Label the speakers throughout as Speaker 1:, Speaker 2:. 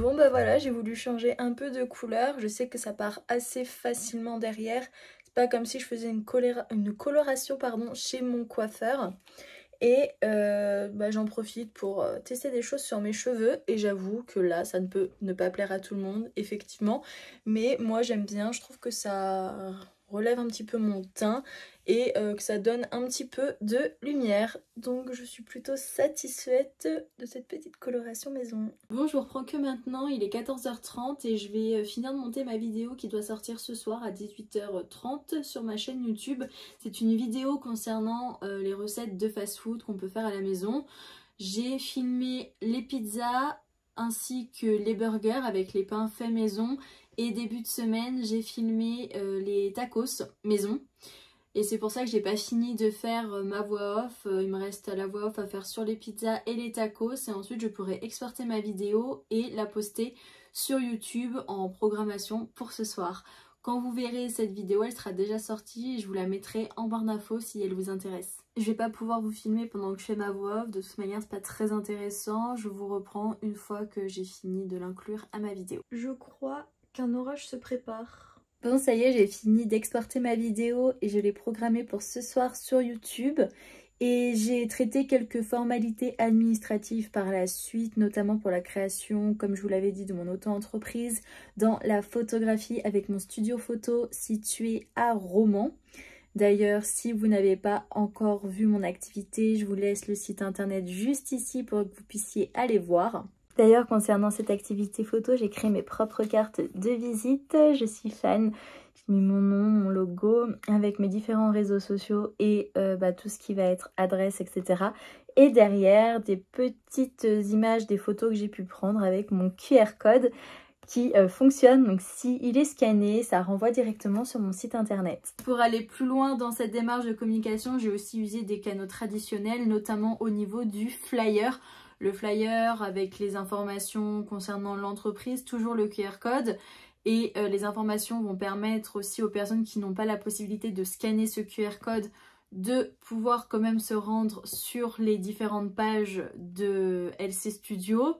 Speaker 1: Bon bah voilà, j'ai voulu changer un peu de couleur. Je sais que ça part assez facilement derrière. C'est pas comme si je faisais une coloration pardon, chez mon coiffeur. Et bah, j'en profite pour tester des choses sur mes cheveux. Et j'avoue que là, ça ne peut ne pas plaire à tout le monde, effectivement. Mais moi, j'aime bien. Je trouve que ça relève un petit peu mon teint et que ça donne un petit peu de lumière. Donc je suis plutôt satisfaite de cette petite coloration maison. Bon, je vous reprends que maintenant, il est 14h30 et je vais finir de monter ma vidéo qui doit sortir ce soir à 18h30 sur ma chaîne YouTube. C'est une vidéo concernant les recettes de fast-food qu'on peut faire à la maison. J'ai filmé les pizzas ainsi que les burgers avec les pains faits maison. Et début de semaine, j'ai filmé les tacos maison. Et c'est pour ça que j'ai pas fini de faire ma voix off. Il me reste la voix off à faire sur les pizzas et les tacos. Et ensuite, je pourrai exporter ma vidéo et la poster sur YouTube en programmation pour ce soir. Quand vous verrez cette vidéo, elle sera déjà sortie et je vous la mettrai en barre d'infos si elle vous intéresse. Je vais pas pouvoir vous filmer pendant que je fais ma voix off. De toute manière, c'est pas très intéressant. Je vous reprends une fois que j'ai fini de l'inclure à ma vidéo. Je crois qu'un orage se prépare. Bon, ça y est, j'ai fini d'exporter ma vidéo et je l'ai programmée pour ce soir sur YouTube. Et j'ai traité quelques formalités administratives par la suite, notamment pour la création, comme je vous l'avais dit, de mon auto-entreprise dans la photographie avec mon studio photo situé à Romans. D'ailleurs, si vous n'avez pas encore vu mon activité, je vous laisse le site internet juste ici pour que vous puissiez aller voir. D'ailleurs, concernant cette activité photo, j'ai créé mes propres cartes de visite. Je suis fan. J'ai mis mon nom, mon logo avec mes différents réseaux sociaux et tout ce qui va être adresse, etc. Et derrière, des petites images des photos que j'ai pu prendre avec mon QR code qui fonctionne. Donc s'il est scanné, ça renvoie directement sur mon site internet. Pour aller plus loin dans cette démarche de communication, j'ai aussi usé des canaux traditionnels, notamment au niveau du flyer. Le flyer avec les informations concernant l'entreprise, toujours le QR code. Et les informations vont permettre aussi aux personnes qui n'ont pas la possibilité de scanner ce QR code de pouvoir quand même se rendre sur les différentes pages de LC Studio.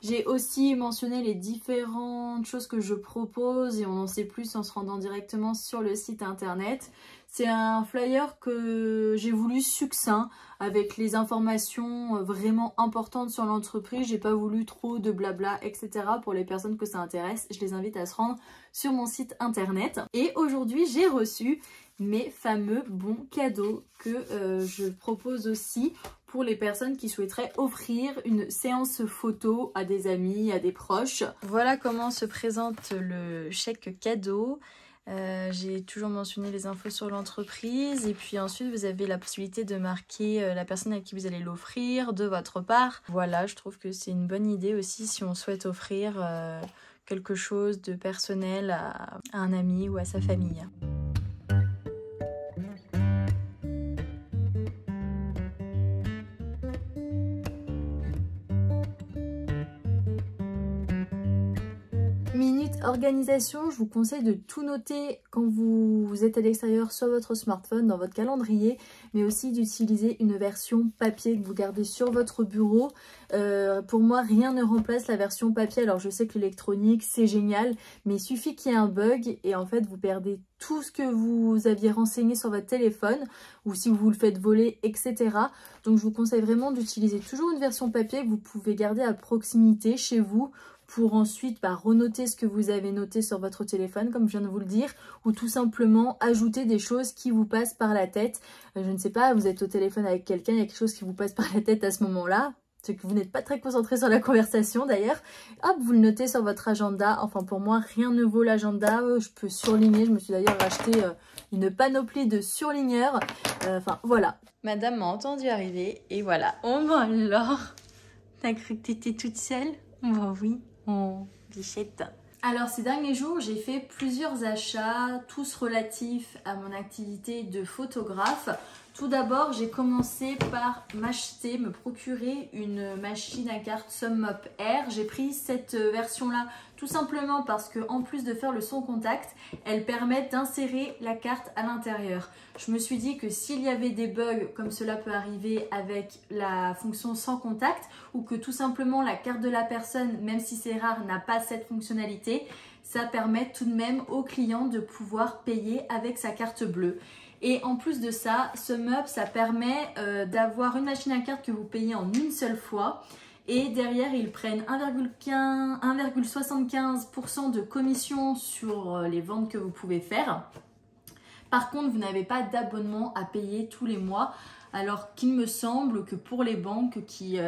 Speaker 1: J'ai aussi mentionné les différentes choses que je propose et on en sait plus en se rendant directement sur le site internet. C'est un flyer que j'ai voulu succinct avec les informations vraiment importantes sur l'entreprise. J'ai pas voulu trop de blabla, etc. Pour les personnes que ça intéresse, je les invite à se rendre sur mon site internet. Et aujourd'hui, j'ai reçu mes fameux bons cadeaux que je propose aussi pour les personnes qui souhaiteraient offrir une séance photo à des amis, à des proches. Voilà comment se présente le chèque cadeau. J'ai toujours mentionné les infos sur l'entreprise et puis ensuite vous avez la possibilité de marquer la personne à qui vous allez l'offrir de votre part. Voilà, je trouve que c'est une bonne idée aussi si on souhaite offrir quelque chose de personnel à un ami ou à sa famille. Minute organisation, je vous conseille de tout noter quand vous êtes à l'extérieur sur votre smartphone, dans votre calendrier, mais aussi d'utiliser une version papier que vous gardez sur votre bureau. Pour moi, rien ne remplace la version papier. Alors je sais que l'électronique, c'est génial, mais il suffit qu'il y ait un bug et en fait, vous perdez tout ce que vous aviez renseigné sur votre téléphone ou si vous le faites voler, etc. Donc je vous conseille vraiment d'utiliser toujours une version papier que vous pouvez garder à proximité chez vous pour ensuite renoter ce que vous avez noté sur votre téléphone, comme je viens de vous le dire, ou tout simplement ajouter des choses qui vous passent par la tête. Je ne sais pas, vous êtes au téléphone avec quelqu'un, il y a quelque chose qui vous passe par la tête à ce moment-là, c'est que vous n'êtes pas très concentré sur la conversation d'ailleurs. Hop, vous le notez sur votre agenda. Enfin, pour moi, rien ne vaut l'agenda. Je peux surligner. Je me suis d'ailleurs acheté une panoplie de surligneurs. Enfin, voilà. Madame m'a entendu arriver et voilà. Oh, bah alors, t'as cru que t'étais toute seule? Bah oui. Oh, bichette. Alors ces derniers jours, j'ai fait plusieurs achats, tous relatifs à mon activité de photographe. Tout d'abord, j'ai commencé par me procurer une machine à carte SumUp Air. J'ai pris cette version-là tout simplement parce que, en plus de faire le son contact, elle permet d'insérer la carte à l'intérieur. Je me suis dit que s'il y avait des bugs, comme cela peut arriver avec la fonction sans contact, ou que tout simplement la carte de la personne, même si c'est rare, n'a pas cette fonctionnalité, ça permet tout de même au client de pouvoir payer avec sa carte bleue. Et en plus de ça, SumUp, ça permet d'avoir une machine à carte que vous payez en une seule fois. Et derrière, ils prennent 1,75% de commission sur les ventes que vous pouvez faire. Par contre, vous n'avez pas d'abonnement à payer tous les mois. Alors qu'il me semble que pour les banques qui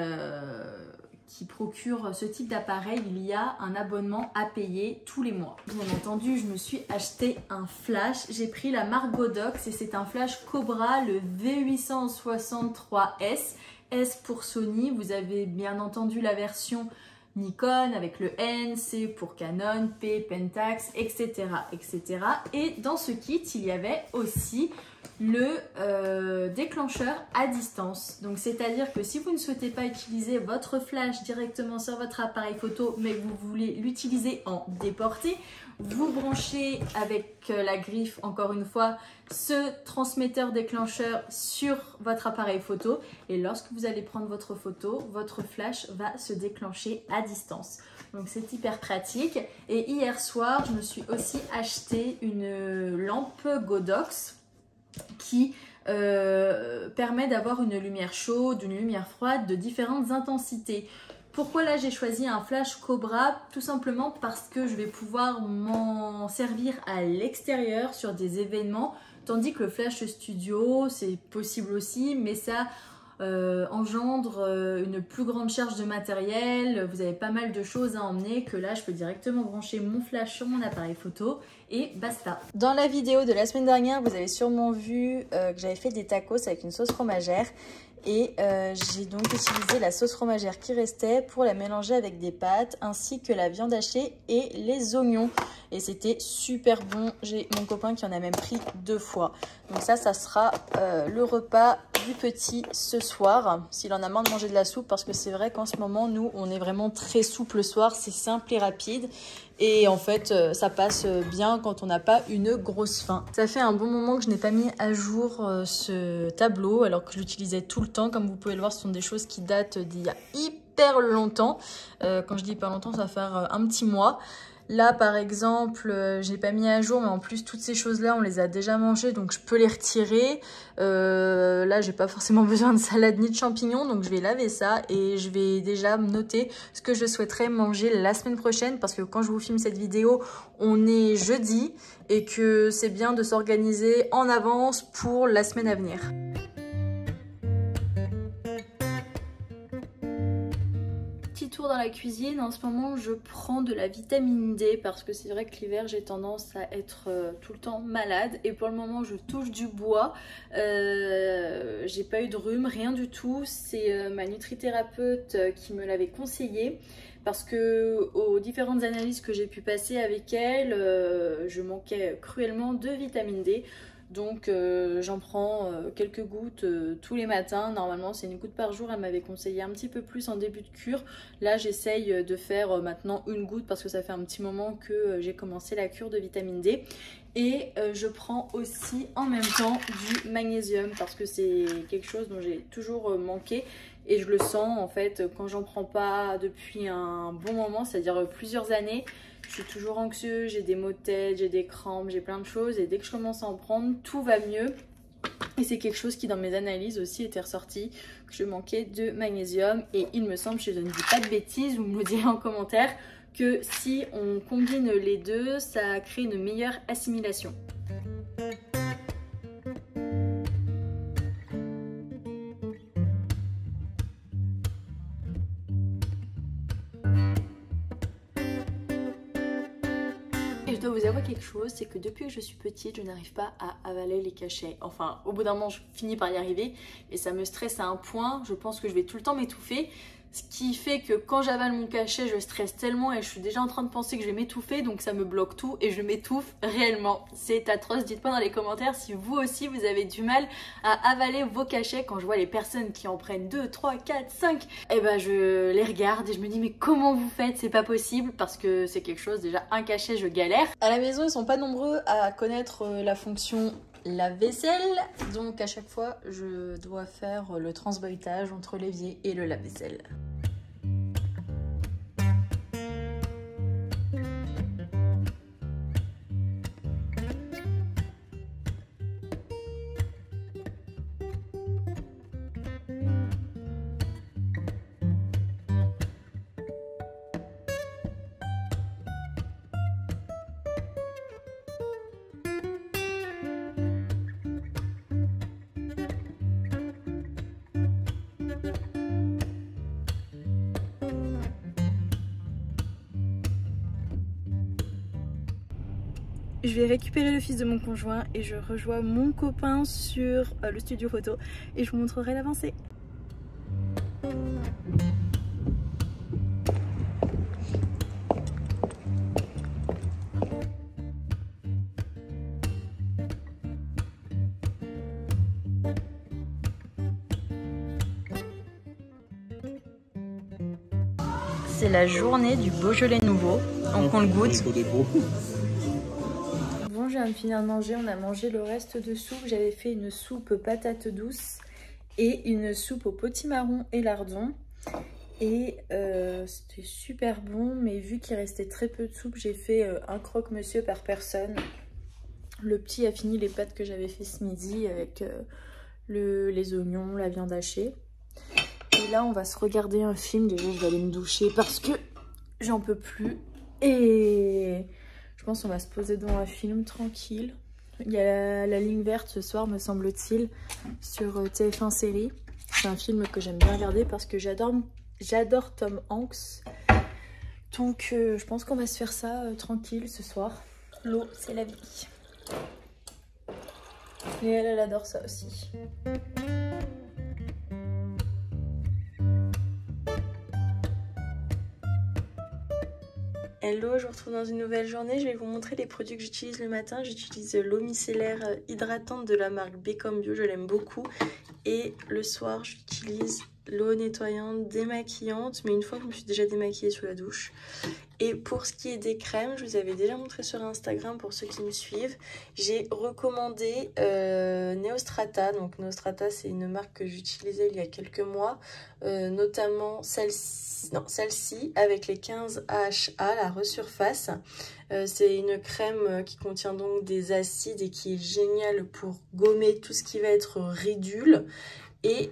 Speaker 1: procurent ce type d'appareil, il y a un abonnement à payer tous les mois. Bien entendu, je me suis acheté un flash. J'ai pris la marque Godox et c'est un flash Cobra, le V863S. S pour Sony. Vous avez bien entendu la version Nikon avec le N, C pour Canon, P, Pentax, etc., etc. Et dans ce kit, il y avait aussi le déclencheur à distance. Donc c'est-à-dire que si vous ne souhaitez pas utiliser votre flash directement sur votre appareil photo, mais que vous voulez l'utiliser en déporté, vous branchez avec la griffe, encore une fois, ce transmetteur déclencheur sur votre appareil photo et lorsque vous allez prendre votre photo, votre flash va se déclencher à distance. Donc c'est hyper pratique. Et hier soir, je me suis aussi acheté une lampe Godox qui permet d'avoir une lumière chaude, une lumière froide de différentes intensités. Pourquoi là j'ai choisi un flash Cobra? Tout simplement parce que je vais pouvoir m'en servir à l'extérieur sur des événements, tandis que le flash studio c'est possible aussi, mais ça engendre une plus grande charge de matériel. Vous avez pas mal de choses à emmener que là je peux directement brancher mon flash sur mon appareil photo et basta. Dans la vidéo de la semaine dernière, vous avez sûrement vu que j'avais fait des tacos avec une sauce fromagère. Et j'ai donc utilisé la sauce fromagère qui restait pour la mélanger avec des pâtes ainsi que la viande hachée et les oignons. Et c'était super bon. J'ai mon copain qui en a même pris 2 fois. Donc ça sera le repas du petit ce soir. S'il en a marre de manger de la soupe, parce que c'est vrai qu'en ce moment, nous, on est vraiment très souple le soir. C'est simple et rapide. Et en fait, ça passe bien quand on n'a pas une grosse faim. Ça fait un bon moment que je n'ai pas mis à jour ce tableau, alors que je l'utilisais tout le temps. Comme vous pouvez le voir, ce sont des choses qui datent d'il y a hyper longtemps. Quand je dis hyper longtemps, ça va faire un petit mois. Là, par exemple, j'ai pas mis à jour, mais en plus, toutes ces choses-là, on les a déjà mangées, donc je peux les retirer. Là, j'ai pas forcément besoin de salade ni de champignons, donc je vais laver ça et je vais déjà noter ce que je souhaiterais manger la semaine prochaine, parce que quand je vous filme cette vidéo, on est jeudi et que c'est bien de s'organiser en avance pour la semaine à venir. Tour dans la cuisine. En ce moment je prends de la vitamine D parce que c'est vrai que l'hiver j'ai tendance à être tout le temps malade et pour le moment je touche du bois. J'ai pas eu de rhume, rien du tout. C'est ma nutrithérapeute qui me l'avait conseillé parce que aux différentes analyses que j'ai pu passer avec elle, je manquais cruellement de vitamine D. Donc j'en prends quelques gouttes tous les matins. Normalement c'est une goutte par jour. Elle m'avait conseillé un petit peu plus en début de cure. Là j'essaye de faire maintenant une goutte parce que ça fait un petit moment que j'ai commencé la cure de vitamine D. Et je prends aussi en même temps du magnésium parce que c'est quelque chose dont j'ai toujours manqué. Et je le sens en fait quand j'en prends pas depuis un bon moment, c'est-à-dire plusieurs années. Je suis toujours anxieuse, j'ai des maux de tête, j'ai des crampes, j'ai plein de choses. Et dès que je commence à en prendre, tout va mieux. Et c'est quelque chose qui dans mes analyses aussi était ressorti, que je manquais de magnésium. Et il me semble, je ne dis pas de bêtises, vous me le direz en commentaire, que si on combine les deux, ça crée une meilleure assimilation. Et je dois vous avouer quelque chose, c'est que depuis que je suis petite, je n'arrive pas à avaler les cachets. Enfin, au bout d'un moment, je finis par y arriver et ça me stresse à un point. Je pense que je vais tout le temps m'étouffer. Ce qui fait que quand j'avale mon cachet, je stresse tellement et je suis déjà en train de penser que je vais m'étouffer, donc ça me bloque tout et je m'étouffe réellement. C'est atroce, dites-moi dans les commentaires si vous aussi vous avez du mal à avaler vos cachets. Quand je vois les personnes qui en prennent 2, 3, 4, 5, et ben je les regarde et je me dis mais comment vous faites? C'est pas possible parce que c'est quelque chose, déjà un cachet je galère. À la maison ils sont pas nombreux à connaître la fonction lave-vaisselle, donc à chaque fois je dois faire le transboitage entre l'évier et le lave-vaisselle. Je vais récupérer le fils de mon conjoint et je rejoins mon copain sur le studio photo et je vous montrerai l'avancée. C'est la journée du Beaujolais nouveau, donc on le goûte. Bon, je viens de finir de manger, on a mangé le reste de soupe. J'avais fait une soupe patate douce et une soupe au potimarron et lardon. Et c'était super bon, mais vu qu'il restait très peu de soupe, j'ai fait un croque-monsieur par personne. Le petit a fini les pâtes que j'avais fait ce midi avec les oignons, la viande hachée. Et là, on va se regarder un film. Déjà, je vais aller me doucher parce que j'en peux plus. Et je pense qu'on va se poser devant un film tranquille. Il y a la ligne verte ce soir, me semble-t-il, sur TF1 série. C'est un film que j'aime bien regarder parce que j'adore Tom Hanks. Donc, je pense qu'on va se faire ça tranquille ce soir. L'eau, c'est la vie. Et elle adore ça aussi. Hello, je vous retrouve dans une nouvelle journée. Je vais vous montrer les produits que j'utilise le matin. J'utilise l'eau micellaire hydratante de la marque Become Bio, je l'aime beaucoup. Et le soir, j'utilise l'eau nettoyante démaquillante, mais une fois que je me suis déjà démaquillée sous la douche. Et pour ce qui est des crèmes, je vous avais déjà montré sur Instagram pour ceux qui me suivent. J'ai recommandé Neostrata. Donc Neostrata, c'est une marque que j'utilisais il y a quelques mois, notamment celle-ci avec les 15 AHA, la resurface. C'est une crème qui contient donc des acides et qui est géniale pour gommer tout ce qui va être ridule. Et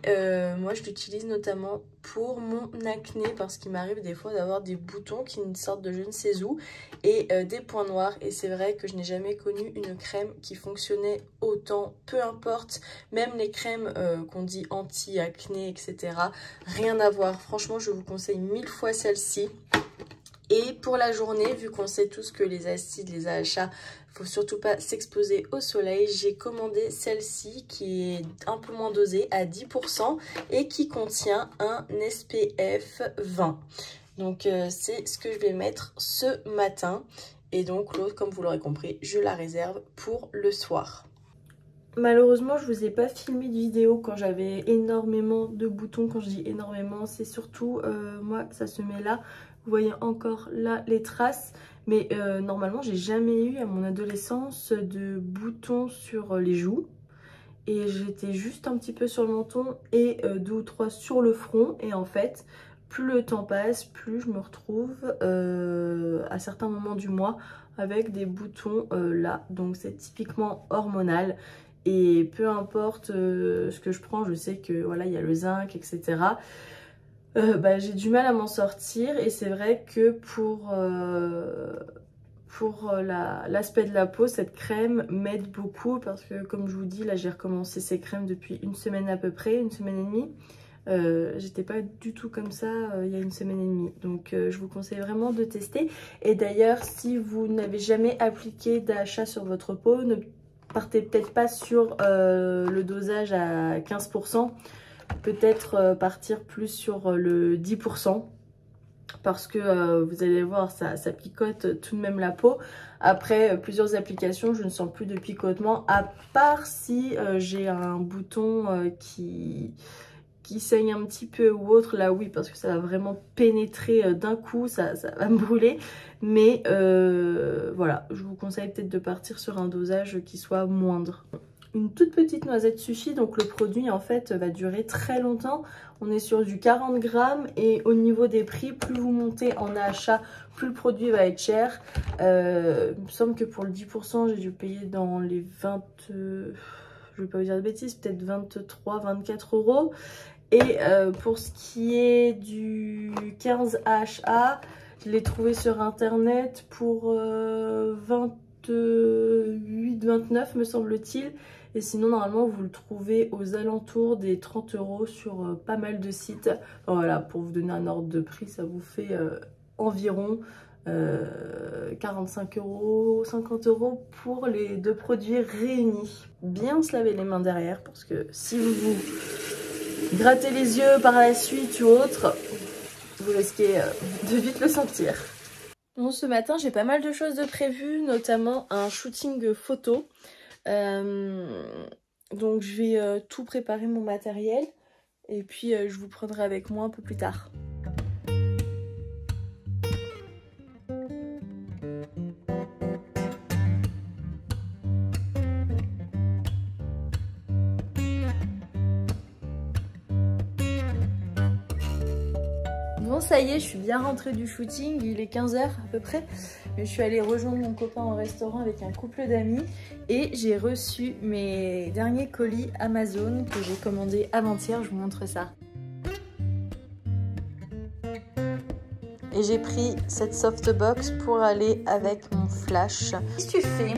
Speaker 1: moi je l'utilise notamment pour mon acné parce qu'il m'arrive des fois d'avoir des boutons qui sortent de je ne sais où et des points noirs, et c'est vrai que je n'ai jamais connu une crème qui fonctionnait autant, peu importe, même les crèmes qu'on dit anti-acné etc, rien à voir. Franchement je vous conseille 1000 fois celle-ci. Et pour la journée, vu qu'on sait tous que les acides, les AHA, faut surtout pas s'exposer au soleil, j'ai commandé celle-ci qui est un peu moins dosée à 10% et qui contient un SPF 20. Donc c'est ce que je vais mettre ce matin. Et donc l'autre, comme vous l'aurez compris, je la réserve pour le soir. Malheureusement, je vous ai pas filmé de vidéo quand j'avais énormément de boutons. Quand je dis énormément, c'est surtout moi, ça se met là. Vous voyez encore là les traces. Mais normalement, j'ai jamais eu à mon adolescence de boutons sur les joues. Et j'étais juste un petit peu sur le menton et 2 ou 3 sur le front. Et en fait, plus le temps passe, plus je me retrouve à certains moments du mois avec des boutons là. Donc c'est typiquement hormonal. Et peu importe ce que je prends, je sais que voilà, il y a le zinc, etc. J'ai du mal à m'en sortir. Et c'est vrai que pour l'aspect de la peau, cette crème m'aide beaucoup parce que comme je vous dis, là j'ai recommencé ces crèmes depuis une semaine à peu près, une semaine et demie. J'étais pas du tout comme ça il y a une semaine et demie, donc je vous conseille vraiment de tester. Et d'ailleurs, si vous n'avez jamais appliqué d'AHA sur votre peau, ne partez peut-être pas sur le dosage à 15%, peut-être partir plus sur le 10%. Parce que vous allez voir, ça picote tout de même la peau. Après plusieurs applications, je ne sens plus de picotement, à part si j'ai un bouton qui saigne un petit peu ou autre. Là oui, parce que ça va vraiment pénétrer d'un coup, ça va me brûler. Mais voilà, je vous conseille peut-être de partir sur un dosage qui soit moindre. Une toute petite noisette suffit, donc le produit en fait va durer très longtemps. On est sur du 40 grammes et au niveau des prix, plus vous montez en achat, plus le produit va être cher. Il me semble que pour le 10%, j'ai dû payer dans les 20... je vais pas vous dire de bêtises, peut-être 23, 24 euros. Et pour ce qui est du 15 AHA, je l'ai trouvé sur internet pour 28, 29 me semble-t-il. Et sinon, normalement, vous le trouvez aux alentours des 30 euros sur pas mal de sites. Enfin, voilà, pour vous donner un ordre de prix, ça vous fait environ 45 euros, 50 euros pour les deux produits réunis. Bien se laver les mains derrière, parce que si vous vous grattez les yeux par la suite ou autre, vous risquez de vite le sentir. Bon, ce matin, j'ai pas mal de choses de prévues, notamment un shooting photo. Donc je vais tout préparer mon matériel et puis je vous prendrai avec moi un peu plus tard. Bon, ça y est, je suis bien rentrée du shooting, il est 15 h à peu près. Je suis allée rejoindre mon copain au restaurant avec un couple d'amis et j'ai reçu mes derniers colis Amazon que j'ai commandés avant-hier, je vous montre ça. Et j'ai pris cette softbox pour aller avec mon flash. Qu'est-ce que tu fais ?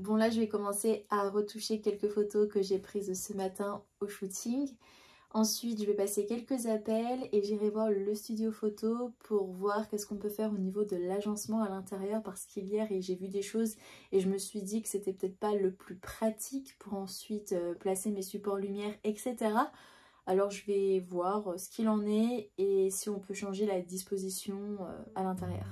Speaker 1: Bon, là je vais commencer à retoucher quelques photos que j'ai prises ce matin au shooting. Ensuite, je vais passer quelques appels et j'irai voir le studio photo pour voir qu'est-ce qu'on peut faire au niveau de l'agencement à l'intérieur, parce qu'hier j'ai vu des choses et je me suis dit que c'était peut-être pas le plus pratique pour ensuite placer mes supports lumière, etc. Alors je vais voir ce qu'il en est et si on peut changer la disposition à l'intérieur.